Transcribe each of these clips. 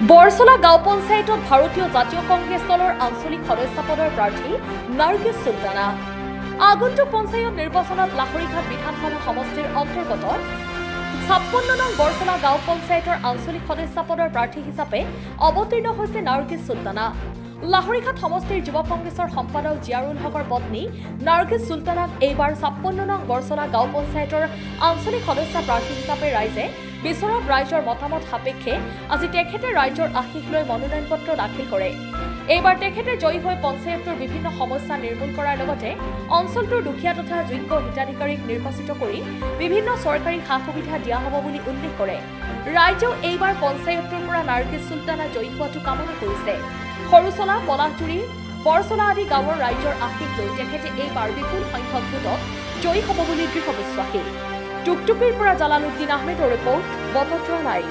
বৰছলা গাঁও পঞ্চায়তত ভাৰতীয় জাতীয় কংগ্ৰেছ দলৰ আঞ্চলিক সদস্য পদৰ প্ৰাৰ্থী নাৰ্গিছ চুলতানা। আগন্তুক পঞ্চায়ত নিৰ্বাচনত লাহৰীঘাট বিধানসভা সমষ্টিৰ অন্তৰ্গত 56 নং বৰছলা গাঁও পঞ্চায়তৰ আঞ্চলিক সদস্য পদৰ প্ৰাৰ্থী হিচাপে অৱতীৰ্ণ হৈছে নাৰ্গিছ চুলতানা। লাহৰীঘাট সমষ্টিৰ যুৱ কংগ্ৰেছৰ সম্পাদক জিয়াৰুল হকৰ পত্নী নাৰ্গিছ চুলতানাক এইবাৰ 56 নং বৰছলা গাঁও পঞ্চায়তৰ আঞ্চলিক সদস্য প্ৰাৰ্থী হিচাপে ৰাইজে বিচৰাত ৰাইজৰ মতামত সাপেক্ষে আজি তেখেতে ৰাইজৰ আশীষ লৈ মনোনয়ন পত্ৰ দাখিল কৰে। এইবাৰ তেখেতে জয়ী হৈ পঞ্চায়তৰ বিভিন্ন সমস্যা নিৰ্মূল কৰাৰ লগতে অঞ্চলটোৰ দুখীয়া তথা যোগ্য হিতাধিকাৰীক নিৰ্বাচিত কৰি বিভিন্ন চৰকাৰী সা সুবিধা দিয়া হ'ব বুলি উল্লেখ কৰে। ৰাইজেও এইবাৰ পঞ্চায়তৰ পৰা নাৰ্গিছ চুলতানা জয়ী হোৱাটো কামনা কৰিছে। সৰুচলা, পলাশজুৰি, বৰছলা আদি গাঁৱৰ ৰাইজৰ আশীষ লৈ তেখেতে এইবাৰ বিপুল সংখ্যক ভোটত জয়ী হ'ব বুলি দৃঢ় বিশ্বাসী। টুকটুকিৰ পৰা জালালুদ্দিন আহমেদৰ ৰিপৰ্ট, বতত্ৰ লাইভ।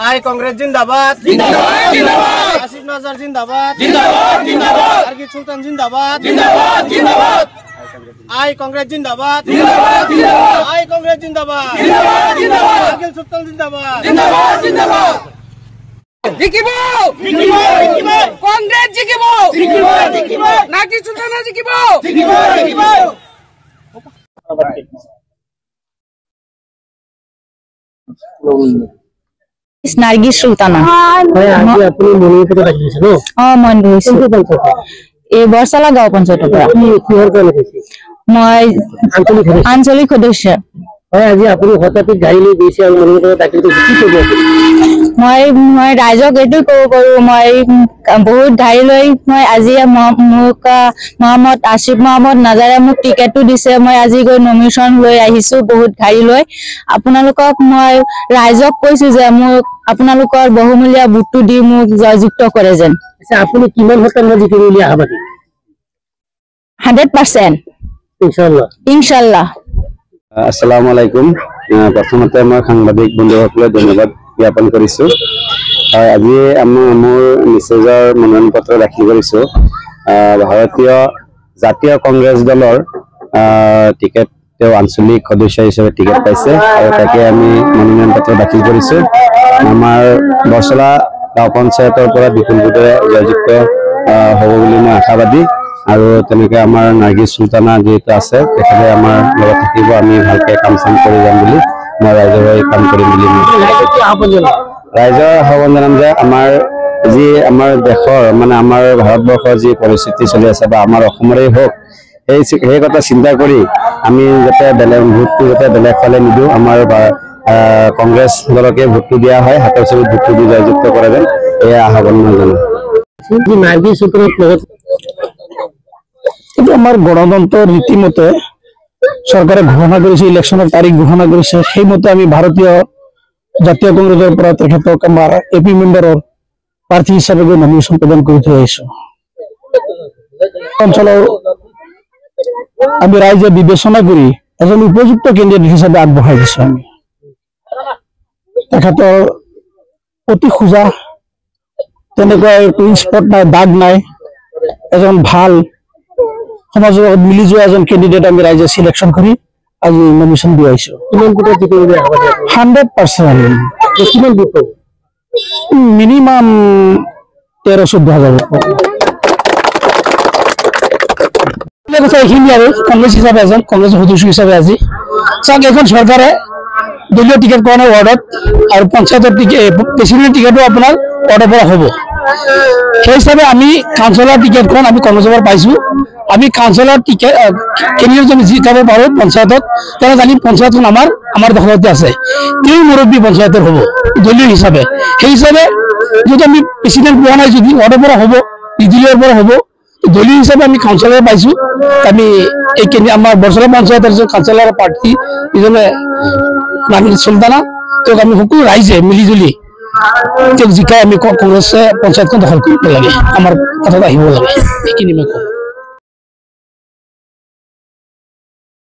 আই কংগ্রেস জিন্দাবাদ জিন্দাবাদ জিন্দাবাদ আসিফ নাজার জিন্দাবাদ জিন্দাবাদ জিন্দাবাদ নার্গিছ সুলতান জিন্দাবাদ জিন্দাবাদ জিন্দাবাদ আই কংগ্রেস জিন্দাবাদ জিন্দাবাদ জিন্দাবাদ আই কংগ্রেস জিন্দাবাদ জিন্দাবাদ জিন্দাবাদ নার্গিছ সুলতান জিন্দাবাদ জিন্দাবাদ জিন্দাবাদ জিকিব জিকিব জিকিব কংগ্রেস জিকিব জিকিব জিকিব নার্গিছ সুলতানা জিকিব জিকিব জিকিব নার্গিছ চুলতানা এই বৰছলা গাঁও পঞ্চায়তৰ পৰা মই আঞ্চলিক সদস্য। মই ৰাইজক এইটো ক'ব পাৰো, মই বহুত গাড়ী লৈ মই আজি মোক মহম্মদ আসিফ মহম্মদ নাজাৰে মোক টিকেটটো দিছে। মই আজি গৈ নমিনেশ্যন লৈ আহিছো বহুত গাড়ী লৈ। আপোনালোকক মই ৰাইজক কৈছো যে মোক আপোনালোকৰ বহুমূলীয়া ভোটটো দি মোক জয়যুক্ত কৰে যেন। আপুনি কিমান শতাংশ জিকিব বুলি আশাবাদী? 100% ইনশাআল্লাহ ইনশাআল্লাহ। আসসালামু আলাইকুম। প্ৰথমতে মই সাংবাদিক বন্ধুসকলক ধন্যবাদ জ্ঞাপন কৰিছো। আজি মোৰ মেছেজৰ মনোনয়ন পত্ৰ দাখিল কৰিছো। ভাৰতীয় জাতীয় কংগ্ৰেছ দলৰ টিকেট তেওঁ আঞ্চলিক সদস্য হিচাপে টিকেট পাইছে আৰু তাকে আমি মনোনয়ন পত্ৰ দাখিল কৰিছো। আমাৰ বৰছলা গাঁও পঞ্চায়তৰ পৰা বিপুল ভোটেৰে জয়যুক্ত হ'ব বুলি মই আশাবাদী। আৰু তেনেকৈ আমাৰ নাৰ্গিছ চুলতানা যিহেতু আছে তেখেতে আমাৰ লগত থাকিব, আমি ভালকৈ কাম চাম কৰি যাম বুলি মই ৰাইজৰ হৈ কাম কৰিম বুলি ৰাইজৰ আহ্বান জনাম যে আমাৰ দেশৰ মানে আমাৰ ভাৰতবৰ্ষৰ যি পৰিস্থিতি চলি আছে বা আমাৰ অসমৰেই হওক সেই কথা চিন্তা কৰি আমি যাতে ভোটটো যাতে বেলেগ ফালে নিদিওঁ, আমাৰ কংগ্ৰেছ দলকে ভোটটো দিয়া হয়, হাতৰ ছবিত ভোটটো দি জয়যুক্ত কৰে যেন এয়া আহ্বান মই জনাম। নাৰ্গিছ চুলতানা কিন্তু আমাৰ গণতন্ত্ৰৰ ৰীতিমতে চৰকাৰে ঘোষণা কৰিছে, ইলেকশ্যনৰ তাৰিখ ঘোষণা কৰিছে, সেইমতে আমি ভাৰতীয় জাতীয় কংগ্ৰেছৰ পৰা তেখেতক আমাৰ AP মেম্বাৰৰ প্ৰাৰ্থী হিচাপে গৈ নমিনেশ্যন প্ৰদান কৰি থৈ আহিছো। অঞ্চলৰ আমি ৰাইজে বিবেচনা কৰি এজন উপযুক্ত কেণ্ডিডেট হিচাপে আগবঢ়াই দিছো। আমি তেখেতৰ অতি সোজা, তেনেকুৱা টুইন স্পট নাই, দাগ নাই, এজন ভাল সমাজৰ লগত মিলি যোৱা এজন কেণ্ডিডেট আমি ৰাইজে চিলেকশ্যন কৰি আজি নমিনেশ্যন দি আহিছো। 100% মিনিমাম 13-14 হাজাৰ এইখিনি আৰু কংগ্ৰেছ হিচাপে এজন কংগ্ৰেছ সদস্য হিচাপে আজি চাওক এখন চৰকাৰে দলীয় টিকেট পোৱা নাই ৱাৰ্ডত, আৰু পঞ্চায়তৰ প্ৰেচিডেণ্ট টিকেটো আপোনাৰ ৱাৰ্ডৰ পৰা হ'ব। সেই হিচাপে আমি কাউন্সিলৰ টিকেটখন আমি কংগ্ৰেছৰ পৰা পাইছো। আমি কাউন্সিলৰ টিকেট কেন্দ্ৰীয় যদি জিকাব পাৰো পঞ্চায়তত, তেনে জানি পঞ্চায়তখন আমাৰ দখলতে আছে। তেওঁ মুৰব্বী পঞ্চায়তৰ হ'ব দলীয় হিচাপে। সেই হিচাপে যদি আমি প্ৰেচিডেণ্ট পোৱা নাই, যদি ৱাৰ্ডৰ পৰা হ'ব, নিৰ্দলীয়ৰ পৰা হ'ব, দলীয় হিচাপে আমি কাউন্সিলৰ পাইছো। আমি এই আমাৰ বৰছলা পঞ্চায়তৰ কাউন্সিলৰ প্ৰাৰ্থী ইজনে নাৰ্গিছ চুলতানা, তেওঁক আমি সকলো ৰাইজে মিলি জুলি তেওঁক জিকাই আমি কংগ্ৰেছে পঞ্চায়তখন দখল কৰিব লাগে, আমাৰ কথাত আহিব লাগে। এইখিনি মই কওঁ।